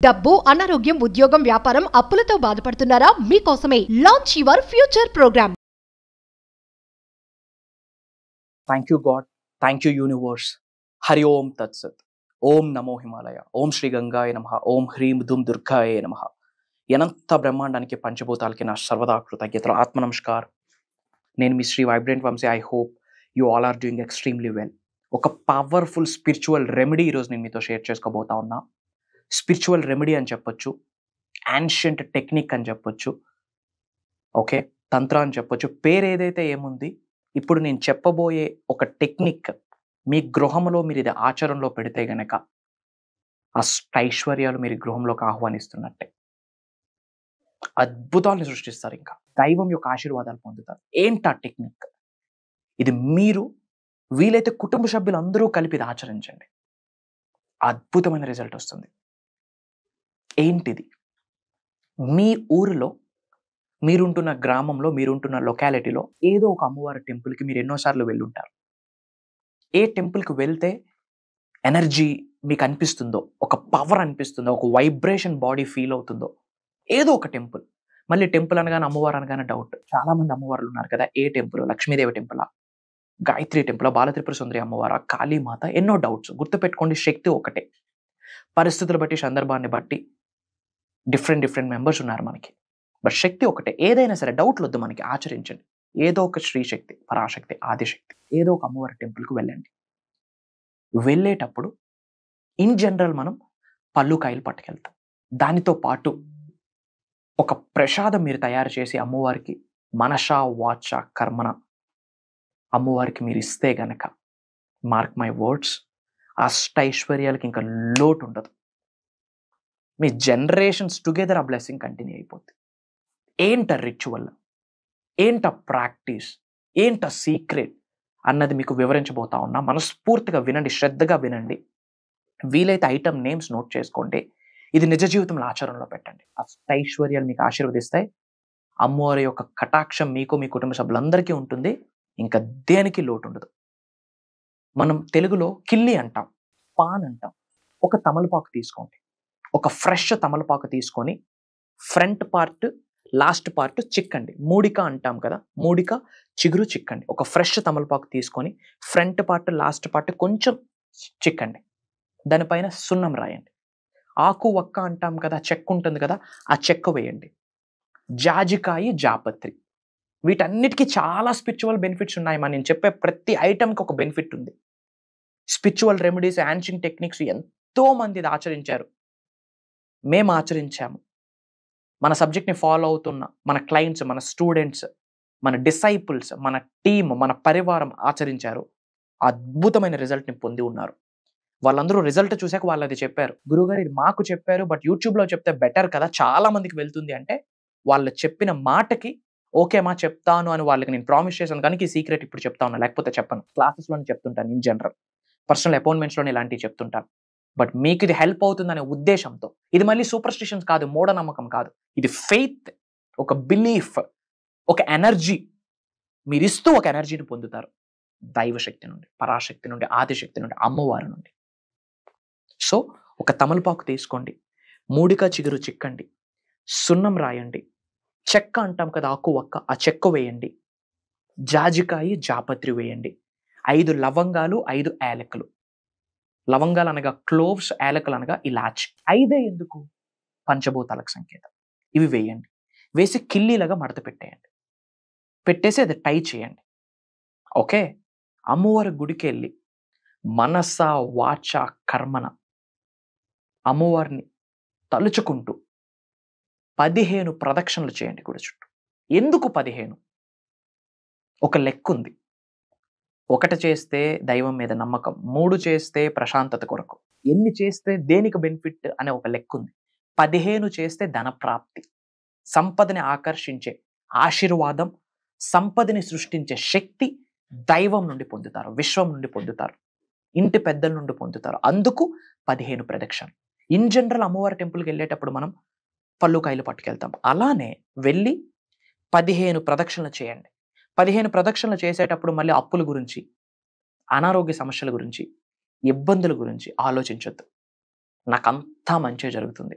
డబ్బు, అనారోగ్యం, ఉద్యోగం, వ్యాపారం, అప్పులతో బాధపడుతున్నారా? మీకోసమే launch your future programme. Thank you God, thank you universe. Hari ఓం తత్సత్. ఓం నమో హిమాలయ. ఓం శ్రీ గంగాయ నమః. ఓం హ్రీం ధూం దుర్గాయ నమః. అనంత బ్రహ్మాండానికి పంచభూతాలకి నా సర్వదా కృతజ్ఞతలు. ఆత్మ నమస్కారం. నేను మీ Shri vibrant Vamsi. I hope you all are doing extremely well. ఒక పవర్ఫుల్ స్పిరిచువల్ రెమెడీ ఈరోజు నేను మీతో షేర్ చేసుకోబోతా ఉన్నా. స్పిరిచువల్ రెమెడీ అని చెప్పొచ్చు, యాన్షియంట్ టెక్నిక్ అని చెప్పొచ్చు, ఓకే, తంత్ర అని చెప్పొచ్చు. పేరు ఏదైతే ఏముంది, ఇప్పుడు నేను చెప్పబోయే ఒక టెక్నిక్ మీ గృహంలో మీరు ఇది ఆచరణలో పెడితే గనక అష్టైశ్వర్యాలు మీరు గృహంలోకి ఆహ్వానిస్తున్నట్టే. అద్భుతాలను సృష్టిస్తారు, ఇంకా దైవం యొక్క ఆశీర్వాదాలు పొందుతారు. ఏంటా టెక్నిక్? ఇది మీరు వీలైతే కుటుంబ సభ్యులు అందరూ కలిపి ఇది ఆచరించండి. అద్భుతమైన రిజల్ట్ వస్తుంది. ఏంటిది? మీ ఊరిలో, మీరుంటున్న గ్రామంలో, మీరుంటున్న లొకాలిటీలో ఏదో ఒక అమ్మవారి టెంపుల్కి మీరు ఎన్నోసార్లు వెళ్ళుంటారు. ఏ టెంపుల్కి వెళ్తే ఎనర్జీ మీకు అనిపిస్తుందో, ఒక పవర్ అనిపిస్తుందో, ఒక వైబ్రేషన్ బాడీ ఫీల్ అవుతుందో, ఏదో ఒక టెంపుల్. మళ్ళీ టెంపుల్ అనగానే అమ్మవారు అనగానే డౌట్. చాలా మంది అమ్మవార్లు ఉన్నారు కదా, ఏ టెంపుల్? లక్ష్మీదేవి టెంపులా, గాయత్రి టెంపులా, బాలత్రిపుర సుందరి అమ్మవారా, కాళీమాత? ఎన్నో డౌట్స్. గుర్తుపెట్టుకోండి, శక్తి ఒకటే. పరిస్థితులు బట్టి, సందర్భాన్ని బట్టి డిఫరెంట్ మెంబర్స్ ఉన్నారు మనకి, బట్ శక్తి ఒకటే. ఏదైనా సరే డౌట్లు వద్దు మనకి, ఆచరించండి. ఏదో ఒక శ్రీశక్తి, పరాశక్తి, ఆదిశక్తి, ఏదో ఒక అమ్మవారి టెంపుల్కి వెళ్ళండి. వెళ్ళేటప్పుడు ఇన్ జనరల్ మనం పళ్ళు కాయలు పట్టుకెళ్తాం. దానితో పాటు ఒక ప్రసాదం మీరు తయారు చేసి అమ్మవారికి మనస వాచ కర్మణ అమ్మవారికి మీరు ఇస్తే గనక, మార్క్ మై వర్డ్స్, అష్టైశ్వర్యాలకి ఇంకా లోటు ఉండదు. మీ జనరేషన్స్ టుగెదర్ ఆ బ్లెస్సింగ్ కంటిన్యూ అయిపోద్ది. ఏంట రిచువల్, ఏంట ప్రాక్టీస్, ఏంట సీక్రెట్ అన్నది మీకు వివరించబోతా ఉన్నా. మనస్ఫూర్తిగా వినండి, శ్రద్ధగా వినండి. వీలైతే ఐటమ్ నేమ్స్ నోట్ చేసుకోండి. ఇది నిజ జీవితంలో ఆచరణలో పెట్టండి. అష్టైశ్వర్యాలు మీకు ఆశీర్వదిస్తాయి. అమ్మవారి యొక్క కటాక్షం మీకు, మీ కుటుంబ సభ్యులందరికీ ఉంటుంది. ఇంకా దేనికి లోటు ఉండదు. మనం తెలుగులో కిల్లి అంటాం, పాన్ అంటాం. ఒక తమలపాకు తీసుకోండి, ఒక ఫ్రెష్ తమలపాకు తీసుకొని ఫ్రంట్ పార్ట్, లాస్ట్ పార్ట్ చిక్కండి. మూడిక అంటాం కదా, మూడిక చిగురు చిక్కండి. ఒక ఫ్రెష్ తమలపాకు తీసుకొని ఫ్రంట్ పార్ట్, లాస్ట్ పార్ట్ కొంచెం చిక్కండి. దానిపైన సున్నం రాయండి. ఆకు వక్క అంటాం కదా, చెక్క ఉంటుంది కదా, ఆ చెక్క వేయండి. జాజికాయ, జాపత్రి, వీటన్నిటికీ చాలా స్పిరిచువల్ బెనిఫిట్స్ ఉన్నాయి. నేను చెప్పే ప్రతి ఐటమ్కి ఒక బెనిఫిట్ ఉంది. స్పిరిచువల్ రెమెడీస్, యాన్షియంట్ టెక్నిక్స్ ఎంతో మంది ఇది ఆచరించారు. మేము ఆచరించాము. మన సబ్జెక్ట్ని ఫాలో అవుతున్న మన క్లయింట్స్, మన స్టూడెంట్స్, మన డిసైపుల్స్, మన టీమ్, మన పరివారం ఆచరించారు. అద్భుతమైన రిజల్ట్ని పొంది ఉన్నారు. వాళ్ళందరూ రిజల్ట్ చూసాక వాళ్ళు అది చెప్పారు, గురుగారు ఇది మాకు చెప్పారు, బట్ యూట్యూబ్లో చెప్తే బెటర్ కదా, చాలా మందికి వెళ్తుంది అంటే, వాళ్ళు చెప్పిన మాటకి ఓకే మా చెప్తాను అని వాళ్ళకి నేను ప్రామిస్ చేశాను. కానీ ఈ సీక్రెట్ ఇప్పుడు చెప్తా ఉన్నా, లేకపోతే చెప్పను. క్లాసెస్లోనే చెప్తుంటాను, ఇన్ జనరల్ పర్సనల్ అపాయింట్మెంట్స్లోనే ఇలాంటివి చెప్తుంటాను. బట్ మీకు ఇది హెల్ప్ అవుతుందనే ఉద్దేశంతో. ఇది మళ్ళీ సూపర్స్టిషన్స్ కాదు, మూఢనమ్మకం కాదు. ఇది ఫెయిత్, ఒక బిలీఫ్, ఒక ఎనర్జీ. మీరు ఇస్తూ ఒక ఎనర్జీని పొందుతారు. దైవశక్తి నుండి, పరాశక్తి నుండి, ఆదిశక్తి నుండి, అమ్మవారి నుండి. సో ఒక తమలపాకు తీసుకోండి, మూడిక చిగురు చిక్కండి, సున్నం రాయండి, చెక్క అంటాం కదా, ఆకు వక్క, ఆ చెక్క వేయండి, జాజికాయ, జాపత్రి వేయండి, 5 లవంగాలు, 5 యాలకులు. లవంగాలు అనగా క్లోవ్స్, యాలకులు అనగా ఇలాచి. 5 ఎందుకు? పంచభూతాలకు సంకేతం. ఇవి వేయండి. వేసి కిల్లీలాగా మడత పెట్టేయండి. పెట్టేసి అది టై చేయండి. ఓకే, అమ్మవారి గుడికి వెళ్ళి మనస వాచ కర్మన అమ్మవారిని తలుచుకుంటూ 15 ప్రదక్షిణలు చేయండి గుడి చుట్టూ. ఎందుకు 15? ఒక లెక్క ఉంది. 1 చేస్తే దైవం మీద నమ్మకం, 3 చేస్తే ప్రశాంతత కొరకు, ఎన్ని చేస్తే దేనికి బెనిఫిట్ అనే ఒక లెక్క ఉంది. 15 చేస్తే ధనప్రాప్తి, సంపదని ఆకర్షించే ఆశీర్వాదం, సంపదని సృష్టించే శక్తి దైవం నుండి పొందుతారు, విశ్వం నుండి పొందుతారు, ఇంటి పెద్దల నుండి పొందుతారు. అందుకు 15 ప్రదక్షిణలు. ఇన్ జనరల్ అమ్మవారి టెంపుల్కి వెళ్ళేటప్పుడు మనం పళ్ళు కాయలు పట్టుకెళ్తాం. అలానే వెళ్ళి 15 ప్రదక్షిణలు చేయండి. 15 ప్రదక్షిణలు చేసేటప్పుడు మళ్ళీ అప్పుల గురించి, అనారోగ్య సమస్యల గురించి, ఇబ్బందుల గురించి ఆలోచించొద్దు. నాకంతా మంచి జరుగుతుంది,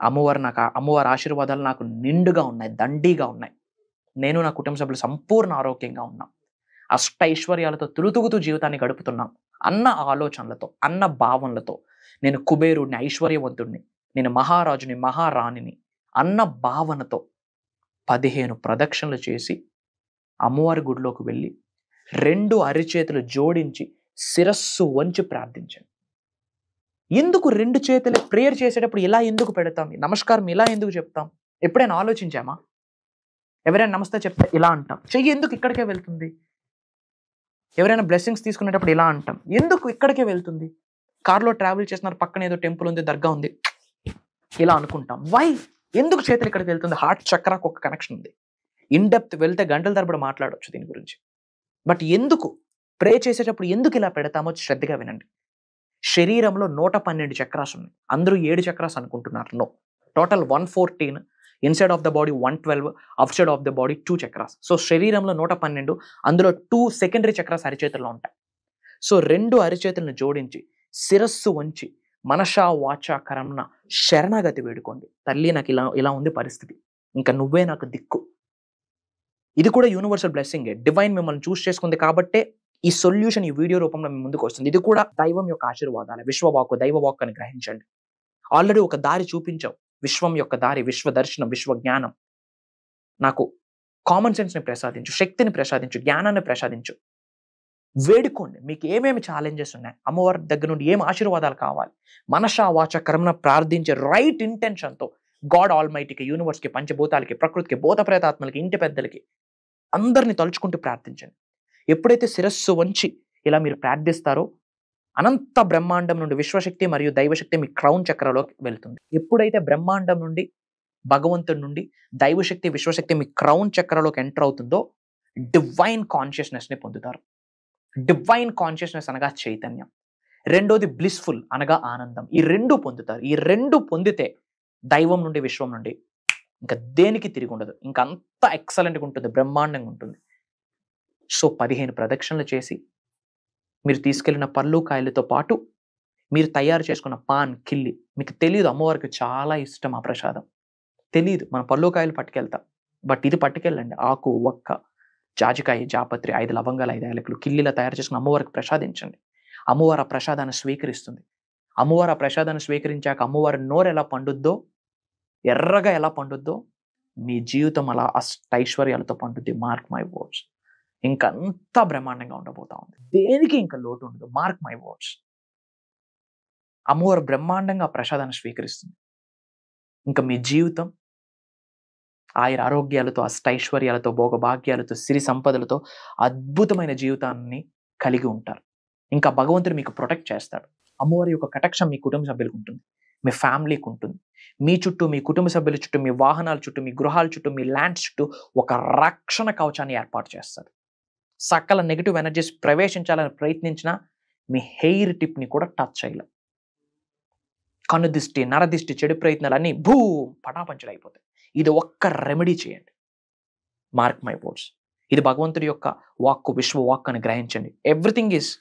అమ్మవారి ఆశీర్వాదాలు నాకు నిండుగా ఉన్నాయి, దండిగా ఉన్నాయి. నేను నా కుటుంబ సభ్యులు సంపూర్ణ ఆరోగ్యంగా ఉన్నాం, అష్టైశ్వర్యాలతో తులుతుగుతూ జీవితాన్ని గడుపుతున్నాం అన్న ఆలోచనలతో, అన్న భావనలతో, నేను కుబేరుడిని, ఐశ్వర్యవంతుడిని, నేను మహారాజుని, మహారాణిని అన్న భావనతో 15 ప్రదక్షిణలు చేసి అమ్మవారి గుడిలోకి వెళ్ళి 2 అరిచేతులు జోడించి శిరస్సు వంచి ప్రార్థించాను. ఎందుకు 2 చేతులు ప్రేయర్ చేసేటప్పుడు ఇలా ఎందుకు పెడతాం, నమస్కారం ఇలా ఎందుకు చెప్తాం? ఎప్పుడైనా ఆలోచించామా? ఎవరైనా నమస్తే చెప్తే ఇలా అంటాం, చెయ్యి ఎందుకు ఇక్కడికే వెళ్తుంది? ఎవరైనా బ్లెస్సింగ్స్ తీసుకునేటప్పుడు ఇలా అంటాం, ఎందుకు ఇక్కడికే వెళ్తుంది? కార్లో ట్రావెల్ చేస్తున్నారు, పక్కన ఏదో టెంపుల్ ఉంది, దర్గా ఉంది, ఇలా అనుకుంటాం. వై? ఎందుకు చేతులు ఇక్కడికి వెళ్తుంది? హార్ట్ చక్రాకు ఒక కనెక్షన్ ఉంది. ఇన్ డెప్త్ వెళ్తే గంటల తరబడి మాట్లాడవచ్చు దీని గురించి. బట్ ఎందుకు ప్రే చేసేటప్పుడు ఎందుకు ఇలా పెడతామో శ్రద్ధగా వినండి. శరీరంలో 112 చక్రాస్ ఉన్నాయి. అందరూ 7 చక్రాస్ అనుకుంటున్నారు. No, total 114. Inside of the body 112, outside of the body 2 chakras. So శరీరంలో 112, అందులో 2 సెకండరీ చక్రాస్ అరిచేతుల్లో ఉంటాయి. సో 2 అరిచేతులను జోడించి శిరస్సు వంచి మనషా వాచా కర్మణ శరణాగతి వేడుకోండి. తల్లి, నాకు ఇలా ఉంది పరిస్థితి, ఇంకా నువ్వే నాకు దిక్కు. ఇది కూడా యూనివర్సల్ బ్లెస్సింగే. డివైన్ మిమ్మల్ని చూస్ చేసుకుంది కాబట్టే ఈ సొల్యూషన్ ఈ వీడియో రూపంలో మీ ముందుకు వస్తుంది. ఇది కూడా దైవం యొక్క ఆశీర్వాదాలు. విశ్వవాక్కు, దైవవాక్కు అని గ్రహించండి. ఆల్రెడీ ఒక దారి చూపించావు, విశ్వం యొక్క దారి, విశ్వ దర్శనం, విశ్వ జ్ఞానం. నాకు కామన్ సెన్స్ని ప్రసాదించు, శక్తిని ప్రసాదించు, జ్ఞానాన్ని ప్రసాదించు. వేడుకోండి. మీకు ఏమేమి ఛాలెంజెస్ ఉన్నాయి, అమ్మవారి దగ్గర నుండి ఏం ఆశీర్వాదాలు కావాలి, మనషా వాచ కర్మన ప్రార్థించే రైట్ ఇంటెన్షన్తో గాడ్ ఆల్ మైటీకి, యూనివర్స్కి, పంచభూతాలకి, ప్రకృతికి, భూత ప్రేతాత్మలకి, ఇంటి పెద్దలకి అందరిని తలుచుకుంటూ ప్రార్థించండి. ఎప్పుడైతే శిరస్సు వంచి ఇలా మీరు ప్రార్థిస్తారో అనంత బ్రహ్మాండం నుండి విశ్వశక్తి మరియు దైవశక్తి మీ క్రౌన్ చక్రలోకి వెళ్తుంది. ఎప్పుడైతే బ్రహ్మాండం నుండి, భగవంతుడి నుండి దైవశక్తి, విశ్వశక్తి మీ క్రౌన్ చక్రలోకి ఎంటర్ అవుతుందో డివైన్ కాన్షియస్నెస్ని పొందుతారు. డివైన్ కాన్షియస్నెస్ అనగా చైతన్యం. రెండోది బ్లిస్ఫుల్ అనగా ఆనందం. ఈ 2 పొందుతారు. ఈ 2 పొందితే దైవం నుండి, విశ్వం నుండి ఇంకా దేనికి తిరిగి ఉండదు. ఇంకా అంత ఎక్సలెంట్గా ఉంటుంది, బ్రహ్మాండంగా ఉంటుంది. సో 15 ప్రదక్షిణలు చేసి మీరు తీసుకెళ్లిన పళ్ళు కాయలతో పాటు మీరు తయారు చేసుకున్న పాన్, కిల్లి, మీకు తెలియదు అమ్మవారికి చాలా ఇష్టం ఆ ప్రసాదం, తెలియదు. మన పళ్ళు కాయలు పట్టుకెళ్తాం, బట్ ఇది పట్టుకెళ్ళండి. ఆకు, ఒక్క, జాజికాయ, జాపత్రి, 5 లవంగాలు, 5 యాలకులు కిల్లీలా తయారు చేసుకుని అమ్మవారికి ప్రసాదించండి. అమ్మవారు ఆ ప్రసాదాన్ని స్వీకరిస్తుంది. అమ్మవారు ఆ ప్రసాదాన్ని స్వీకరించాక అమ్మవారి నోరు ఎలా పండుద్దో, ఎర్రగా ఎలా పండుద్దో, మీ జీవితం అలా అష్టైశ్వర్యాలతో పండుద్ది. Mark my words. ఇంకా అంతా బ్రహ్మాండంగా ఉండబోతా ఉంది. దేనికి ఇంకా లోటు ఉండదు. Mark my words. అమ్మవారు బ్రహ్మాండంగా ప్రసాదాన్ని స్వీకరిస్తుంది. ఇంకా మీ జీవితం ఆయుర ఆరోగ్యాలతో, అష్టైశ్వర్యాలతో, భోగభాగ్యాలతో, సిరి సంపదలతో అద్భుతమైన జీవితాన్ని కలిగి ఉంటారు. ఇంకా భగవంతుడు మీకు ప్రొటెక్ట్ చేస్తాడు. అమ్మవారి యొక్క కటాక్షం మీ కుటుంబ సభ్యులకు ఉంటుంది, మీ ఫ్యామిలీకి ఉంటుంది. మీ చుట్టూ, మీ కుటుంబ సభ్యుల చుట్టూ, మీ వాహనాల చుట్టూ, మీ గృహాల చుట్టూ, మీ ల్యాండ్స్ చుట్టూ ఒక రక్షణ కవచాన్ని ఏర్పాటు చేస్తారు. సకల నెగిటివ్ ఎనర్జీస్ ప్రవేశించాలని ప్రయత్నించినా మీ హెయిర్ టిప్ని కూడా టచ్ చేయలేం. కనుదిష్టి, నరదిష్టి, చెడు ప్రయత్నాలన్నీ పటాపంచలు అయిపోతాయి. ఇది ఒక్క రెమెడీ చేయండి. Mark my words. ఇది భగవంతుడి యొక్క వాక్కు, విశ్వ వాక్కు అని గ్రహించండి. Everything is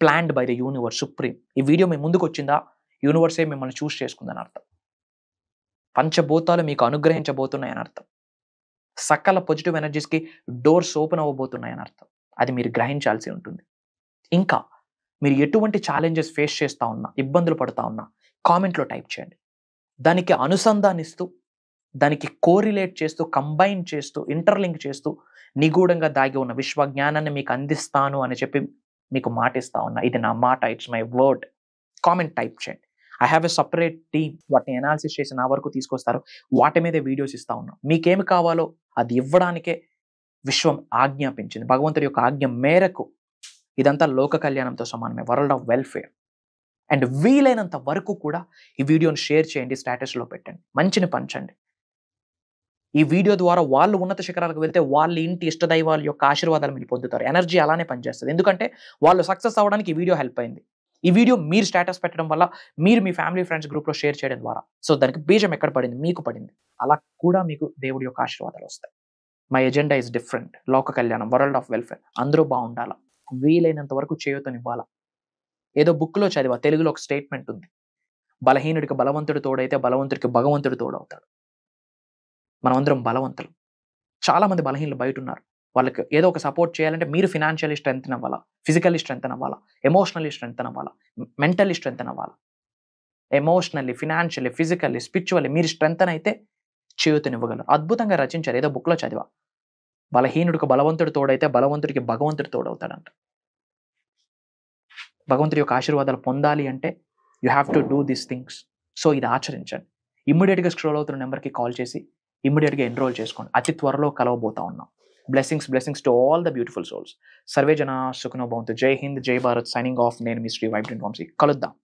planned by the universe supreme. ఈ వీడియో మీ ముందుకు వచ్చిందా, యూనివర్సే మిమ్మల్ని చూస్ చేసుకుందని అర్థం. పంచభూతాలు మీకు అనుగ్రహించబోతున్నాయని అర్థం. సకల పాజిటివ్ ఎనర్జీస్కి డోర్స్ ఓపెన్ అవ్వబోతున్నాయని అర్థం. అది మీరు గ్రహించాల్సి ఉంటుంది. ఇంకా మీరు ఎటువంటి ఛాలెంజెస్ ఫేస్ చేస్తూ ఉన్నా, ఇబ్బందులు పడుతూ ఉన్నా కామెంట్లో టైప్ చేయండి. దానికి అనుసంధానిస్తూ, దానికి కోరిలేట్ చేస్తూ, కంబైన్ చేస్తూ, ఇంటర్లింక్ చేస్తూ నిగూఢంగా దాగి ఉన్న విశ్వ జ్ఞానాన్ని మీకు అందిస్తాను అని చెప్పి మీకు మాటిస్తా ఉన్నా. ఇది నా మాట, it's my word. Comment type చేయండి. I have a separate team, వాటిని అనాలిసిస్ చేసి నా వరకు తీసుకొస్తారు. వాటి మీదే వీడియోస్ ఇస్తా ఉన్నాం. మీకేమి కావాలో అది ఇవ్వడానికే విశ్వం ఆజ్ఞాపించింది. భగవంతుడి యొక్క ఆజ్ఞ మేరకు ఇదంతా లోక కళ్యాణంతో సమానమే, వరల్డ్ ఆఫ్ వెల్ఫేర్. అండ్ వీలైనంత వరకు కూడా ఈ వీడియోని షేర్ చేయండి, స్టేటస్లో పెట్టండి, మంచిని పంచండి. ఈ వీడియో ద్వారా వాళ్ళు ఉన్నత శిఖరాలకు వెళ్తే వాళ్ళ ఇంటి ఇష్టదైవాల యొక్క ఆశీర్వాదాలు మీరు పొందుతారు. ఎనర్జీ అలానే పనిచేస్తుంది. ఎందుకంటే వాళ్ళు సక్సెస్ అవ్వడానికి ఈ వీడియో హెల్ప్ అయింది. ఈ వీడియో మీరు స్టేటస్ పెట్టడం వల్ల, మీరు మీ ఫ్యామిలీ ఫ్రెండ్స్ గ్రూప్లో షేర్ చేయడం ద్వారా, సో దానికి బీజం ఎక్కడ పడింది, మీకు పడింది. అలా కూడా మీకు దేవుడి యొక్క ఆశీర్వాదాలు వస్తాయి. My agenda is different. లోక కళ్యాణం, వరల్డ్ ఆఫ్ వెల్ఫేర్. అందరూ బాగుండాలా, వీలైనంత వరకు చేయూతనివ్వాలా. ఏదో బుక్లో చదివా, తెలుగులో ఒక స్టేట్మెంట్ ఉంది, బలహీనుడికి బలవంతుడు తోడైతే బలవంతుడికి భగవంతుడు తోడవుతాడు. మనమందరం బలవంతులు. చాలా మంది బలహీనులు బయట ఉన్నారు. వాళ్ళకి ఏదో ఒక సపోర్ట్ చేయాలంటే మీరు ఫినాన్షియలీ స్ట్రెంగ్త్ అవ్వాలా, ఫిజికల్లీ స్ట్రెంగ్త్ అవ్వాలా, ఎమోషనల్లీ స్ట్రెంగ్త్ అవ్వాలా, మెంటల్లీ స్ట్రెంగ్త్ అవ్వాలా. ఎమోషనల్లీ, ఫినాన్షియల్లీ, ఫిజికల్లీ, స్పిరిచువల్లీ మీరు స్ట్రెంగ్త్ అయితే చేయూతనివ్వగలరు. అద్భుతంగా రచించారు. ఏదో బుక్లో చదివా. బలహీనుడికి బలవంతుడు తోడైతే బలవంతుడికి భగవంతుడు తోడవుతాడంట. భగవంతుడి యొక్క ఆశీర్వాదాలు పొందాలి అంటే you have to do these things. So ఇది ఆచరించండి. ఇమ్మీడియట్గా స్క్రోల్ అవుతున్న నెంబర్కి కాల్ చేసి ఇమ్మీడియట్గా ఎన్రోల్ చేసుకోండి. అతి త్వరలో కలవబోతా ఉన్నాం. Blessings to all the beautiful souls. Survey జన సుఖనో భవంతు. జై హింద్, జై భారత్. Signing off. నేను మీ శ్రీ వైబ్రెంట్ వంశీ. కలుద్దాం.